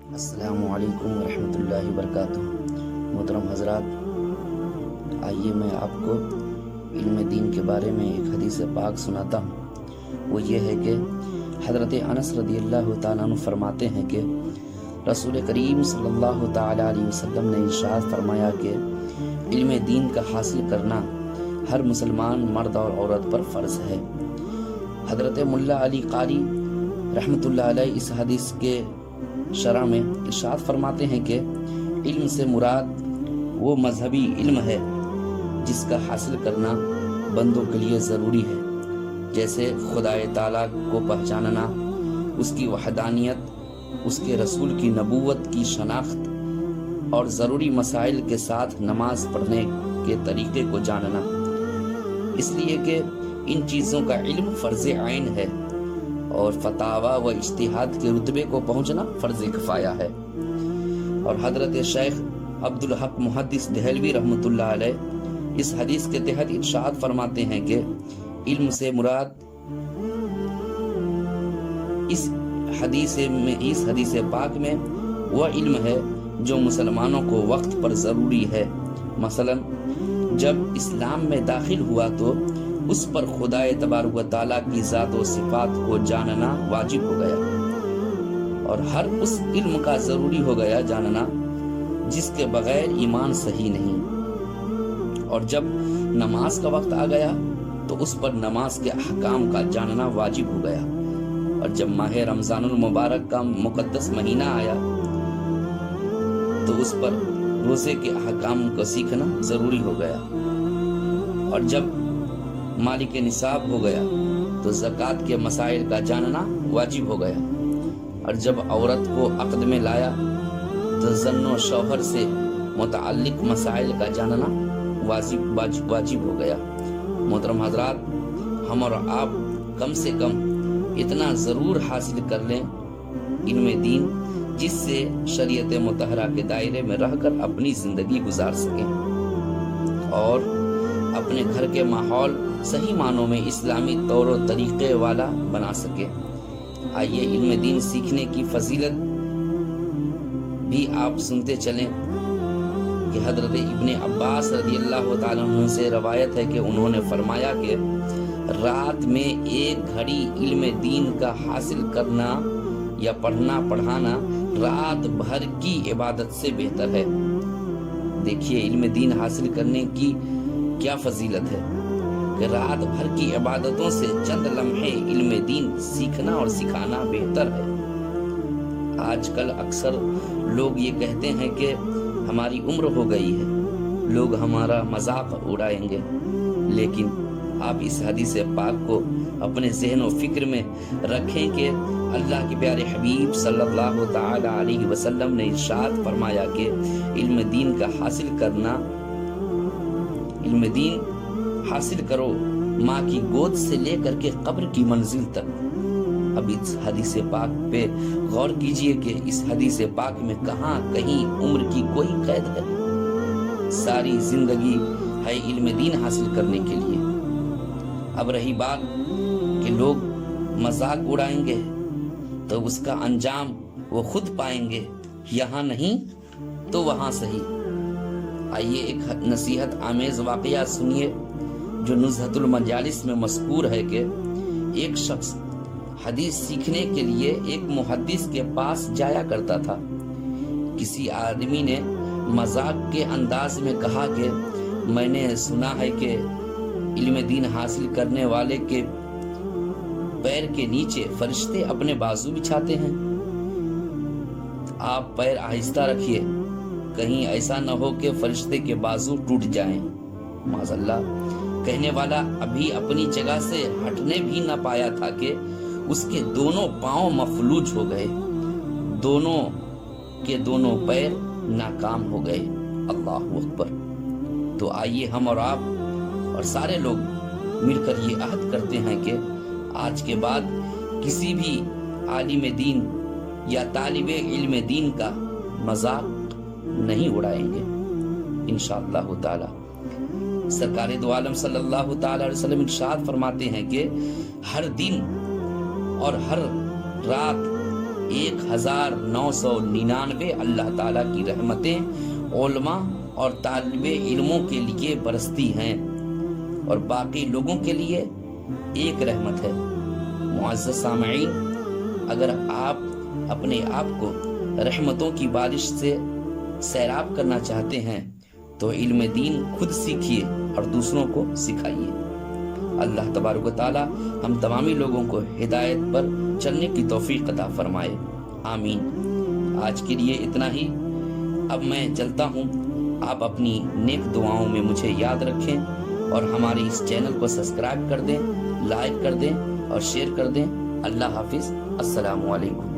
السلام علیکم ورحمۃ اللہ وبرکاتہ۔ محترم حضرات، آئیے میں آپ کو علم دین کے بارے میں ایک حدیث پاک سناتا ہوں۔ وہ یہ ہے کہ حضرت انس رضی اللہ تعالیٰ عنہ فرماتے ہیں کہ رسول کریم صلی اللہ تعالیٰ علیہ وسلم نے ارشاد فرمایا کہ علم دین کا حاصل کرنا ہر مسلمان مرد اور عورت پر فرض ہے۔ حضرت ملا علی قاری رحمۃ اللہ علیہ اس حدیث کے شرح میں ارشاد فرماتے ہیں کہ علم سے مراد وہ مذہبی علم ہے جس کا حاصل کرنا بندوں کے لیے ضروری ہے، جیسے خدائے تعالیٰ کو پہچاننا، اس کی وحدانیت، اس کے رسول کی نبوت کی شناخت اور ضروری مسائل کے ساتھ نماز پڑھنے کے طریقے کو جاننا، اس لیے کہ ان چیزوں کا علم فرض عین ہے اور فتاوی و اجتہاد کے رتبے کو پہنچنا فرض کفایہ ہے۔ اور حضرت شیخ عبدالحق محدث دہلوی رحمۃ اللہ علیہ اس حدیث کے تحت ارشاد فرماتے ہیں کہ علم سے مراد اس حدیث پاک میں وہ علم ہے جو مسلمانوں کو وقت پر ضروری ہے۔ مثلا جب اسلام میں داخل ہوا تو اس پر خدائے تبارک و تعالیٰ کی ذات و صفات کو جاننا واجب ہو گیا، اور ہر اس علم کا ضروری ہو گیا جاننا جس کے بغیر ایمان صحیح نہیں۔ اور جب نماز کا وقت آ گیا تو اس پر نماز کے احکام کا جاننا واجب ہو گیا، اور جب ماہ رمضان المبارک کا مقدس مہینہ آیا تو اس پر روزے کے احکام کو سیکھنا ضروری ہو گیا، اور جب مالک نصاب ہو گیا تو زکوٰۃ کے مسائل کا جاننا واجب ہو گیا، اور جب عورت کو عقد میں لایا تو زن و شوہر سے متعلق مسائل کا جاننا واجب ہو گیا۔ محترم حضرات، ہم اور آپ کم سے کم اتنا ضرور حاصل کر لیں علم دین جس سے شریعت مطہرہ کے دائرے میں رہ کر اپنی زندگی گزار سکیں اور اپنے گھر کے ماحول صحیح معنوں میں اسلامی طور و طریقے والا بنا سکے۔ آئیے علم دین سیکھنے کی فضیلت بھی آپ سنتے چلیں کہ حضرت ابن عباس رضی اللہ تعالیٰ عنہ سے روایت ہے کہ انہوں نے فرمایا کہ رات میں ایک گھڑی علم دین کا حاصل کرنا یا پڑھنا پڑھانا رات بھر کی عبادت سے بہتر ہے۔ دیکھیے علم دین حاصل کرنے کی کیا فضیلت ہے کہ رات بھر کی عبادتوں سے چند لمحے علم دین سیکھنا اور سکھانا بہتر ہے۔ آج کل اکثر لوگ یہ کہتے ہیں کہ ہماری عمر ہو گئی ہے، لوگ ہمارا مذاق اڑائیں گے، لیکن آپ اس حدیث پاک کو اپنے ذہن و فکر میں رکھیں کہ اللہ کے پیارے حبیب صلی اللہ تعالی علیہ وسلم نے ارشاد فرمایا کہ علم دین حاصل کرو ماں کی گود سے لے کر کے قبر کی منزل تک۔ اب اس حدیث پاک پہ غور کیجئے کہ اس حدیث پاک میں کہاں کہیں عمر کی کوئی قید ہے؟ ساری زندگی ہے علم دین حاصل کرنے کے لیے۔ اب رہی بات کہ لوگ مذاق اڑائیں گے تو اس کا انجام وہ خود پائیں گے، یہاں نہیں تو وہاں صحیح۔ آئیے ایک نصیحت آمیز واقعہ سنیے جو نزہۃ المجالس میں مذکور ہے کہ ایک شخص حدیث سیکھنے کے لیے ایک محدث کے پاس جایا کرتا تھا۔ کسی آدمی نے مذاق کے انداز میں کہا کہ میں نے سنا ہے کہ علم دین حاصل کرنے والے کے پیر کے نیچے فرشتے اپنے بازو بچھاتے ہیں، آپ پیر آہستہ رکھیے، کہیں ایسا نہ ہو کہ فرشتے کے بازو ٹوٹ جائیں۔ معاذ اللہ۔ کہنے والا ابھی اپنی جگہ سے ہٹنے بھی نہ پایا تھا کہ اس کے دونوں پاؤں مفلوج ہو گئے، دونوں کے دونوں پیر ناکام ہو گئے۔ اللہ اکبر۔ تو آئیے ہم اور آپ اور سارے لوگ مل کر یہ عہد کرتے ہیں کہ آج کے بعد کسی بھی عالم دین یا طالب علم دین کا مذاق نہیں اڑائیں گے انشاءاللہ تعالی۔ سرکار دو عالم صلی اللہ تعالی علیہ وسلم ارشاد فرماتے ہیں کہ ہر دن اور ہر رات 1999 اللہ تعالیٰ کی رحمتیں علماء اور طالب علموں کے لیے برستی ہیں اور باقی لوگوں کے لیے ایک رحمت ہے۔ معزز سامعین، اگر آپ اپنے آپ کو رحمتوں کی بارش سے سیراب کرنا چاہتے ہیں تو علم دین خود سیکھیے اور دوسروں کو سکھائیے۔ اللہ تبارک و تعالی ہم تمامی لوگوں کو ہدایت پر چلنے کی توفیق عطا فرمائے، آمین۔ آج کے لیے اتنا ہی، اب میں چلتا ہوں۔ آپ اپنی نیک دعاؤں میں مجھے یاد رکھیں اور ہمارے اس چینل کو سبسکرائب کر دیں، لائک کر دیں اور شیئر کر دیں۔ اللہ حافظ، السلام علیکم۔